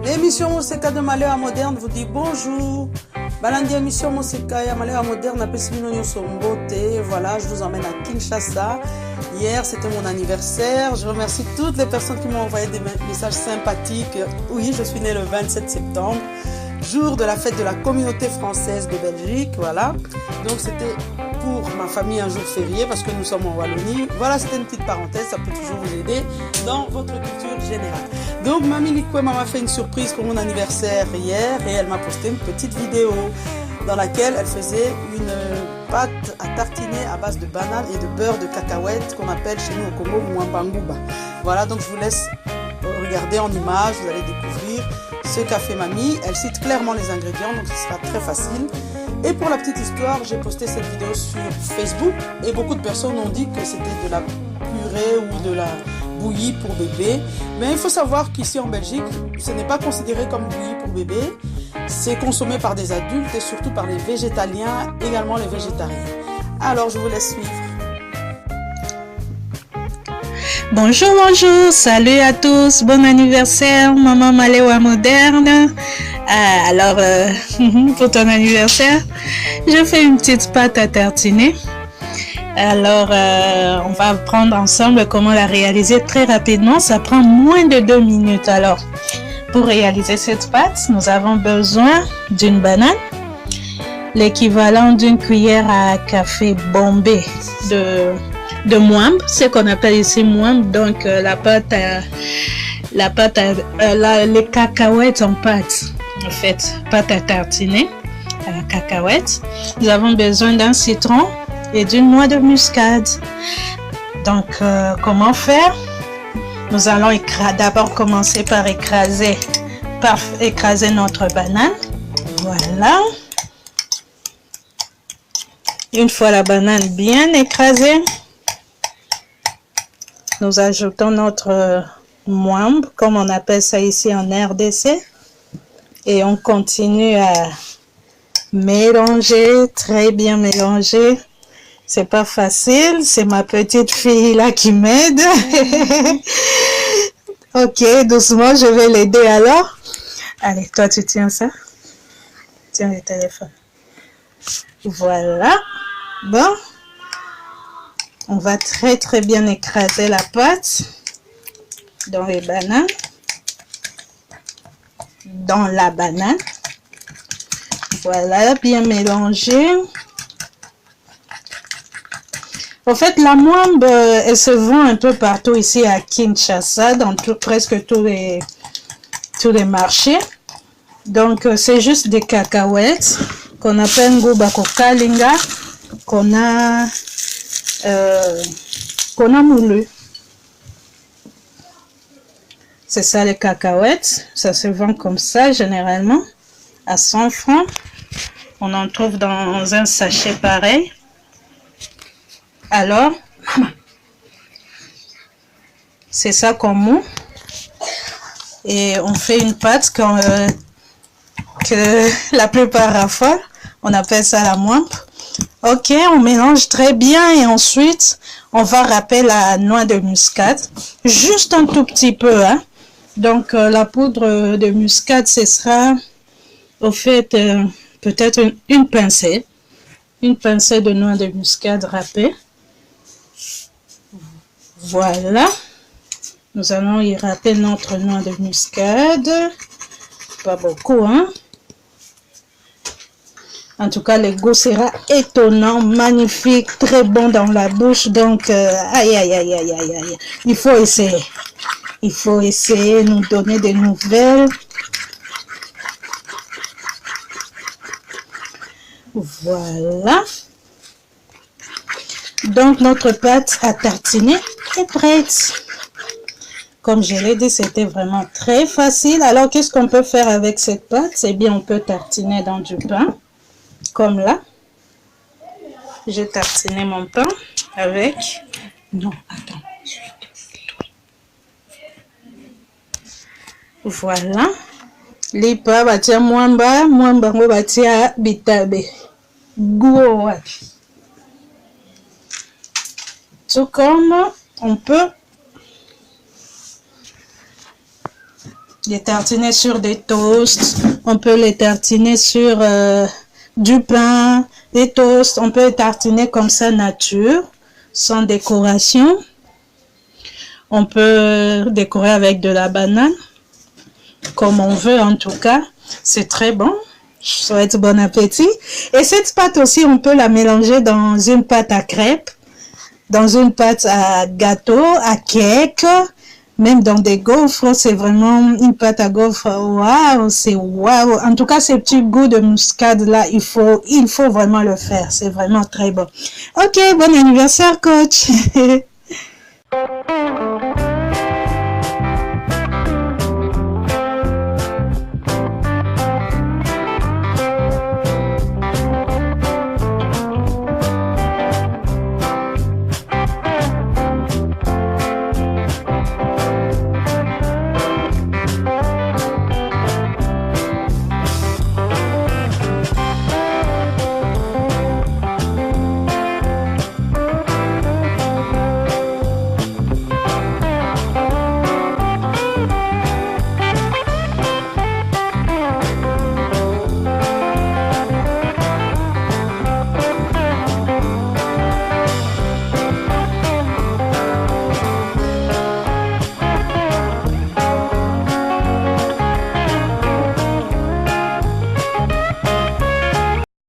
L'émission Moseka de Malheur Moderne vous dit bonjour. Balandi émission Moseka ya Malheur Moderne à Pessimino Sombote. Voilà, je vous emmène à Kinshasa. Hier, c'était mon anniversaire. Je remercie toutes les personnes qui m'ont envoyé des messages sympathiques. Oui, je suis née le 27 septembre, jour de la fête de la communauté française de Belgique. Voilà. Donc, c'était pour ma famille un jour férié parce que nous sommes en Wallonie. Voilà, c'était une petite parenthèse. Ça peut toujours vous aider dans votre culture générale. Donc, Mamie Likwe m'a fait une surprise pour mon anniversaire hier et elle m'a posté une petite vidéo dans laquelle elle faisait une pâte à tartiner à base de bananes et de beurre de cacahuètes qu'on appelle chez nous au Congo Mwambangouba. Voilà, donc je vous laisse regarder en images, vous allez découvrir ce qu'a fait Mamie. Elle cite clairement les ingrédients, donc ce sera très facile. Et pour la petite histoire, j'ai posté cette vidéo sur Facebook et beaucoup de personnes ont dit que c'était de la purée ou de la bouillie pour bébé. Mais il faut savoir qu'ici en Belgique, ce n'est pas considéré comme bouillie pour bébé. C'est consommé par des adultes et surtout par les végétaliens, également les végétariens. Alors, je vous laisse suivre. Bonjour, salut à tous, bon anniversaire, maman Malewa Moderne. Alors, pour ton anniversaire, je fais une petite pâte à tartiner. Alors, on va apprendre ensemble comment la réaliser très rapidement. Ça prend moins de 2 minutes. Alors, pour réaliser cette pâte, nous avons besoin d'une banane, l'équivalent d'une cuillère à café bombé de moimbe, ce qu'on appelle ici moimbe. Donc, les cacahuètes en pâte, en fait, pâte à tartiner à la cacahuète. Nous avons besoin d'un citron et d'une noix de muscade. Donc, comment faire? Nous allons d'abord commencer par écraser notre banane. Voilà. Une fois la banane bien écrasée, nous ajoutons notre moimbe, comme on appelle ça ici en RDC. Et on continue à mélanger, très bien mélanger. C'est pas facile, c'est ma petite fille là qui m'aide. Ok, doucement, je vais l'aider alors. Allez, toi tu tiens ça. Tiens le téléphone. Voilà. Bon. On va très très bien écraser la pâte dans les bananes. Dans la banane. Voilà, bien mélangé. En fait, la moimbe, elle se vend un peu partout ici à Kinshasa, dans presque tous les marchés. Donc, c'est juste des cacahuètes qu'on appelle Ngubako Kalinga, qu'on a moulu. C'est ça les cacahuètes. Ça se vend comme ça, généralement, à 100 francs. On en trouve dans un sachet pareil. Alors, c'est ça qu'on moule et on fait une pâte que la plupart raffolent. On appelle ça la moimbe. Ok, on mélange très bien et ensuite on va râper la noix de muscade, juste un tout petit peu. Hein. Donc la poudre de muscade, ce sera au fait peut-être une pincée de noix de muscade râpée. Voilà, nous allons y râper notre noix de muscade, pas beaucoup, hein. En tout cas, le goût sera étonnant, magnifique, très bon dans la bouche, donc aïe, aïe, aïe, aïe, aïe, aïe, il faut essayer, nous donner des nouvelles. Voilà. Donc, notre pâte à tartiner est prête. Comme je l'ai dit, c'était vraiment très facile. Alors, qu'est-ce qu'on peut faire avec cette pâte? C'est bien, on peut tartiner dans du pain, comme là. J'ai tartiné mon pain avec... Non, attends. Voilà. Lipa batia mwamba ngo batia bitabe. goût. Ouais. Tout comme on peut les tartiner sur des toasts, on peut les tartiner sur du pain, des toasts, on peut les tartiner comme ça nature, sans décoration. On peut décorer avec de la banane, comme on veut en tout cas. C'est très bon. Je souhaite bon appétit. Et cette pâte aussi, on peut la mélanger dans une pâte à crêpes, dans une pâte à gâteau, à cake, même dans des gaufres. C'est vraiment une pâte à gaufres. Waouh, c'est waouh. En tout cas, ces petits goûts de muscade là, il faut vraiment le faire. C'est vraiment très bon. Ok, bon anniversaire, coach.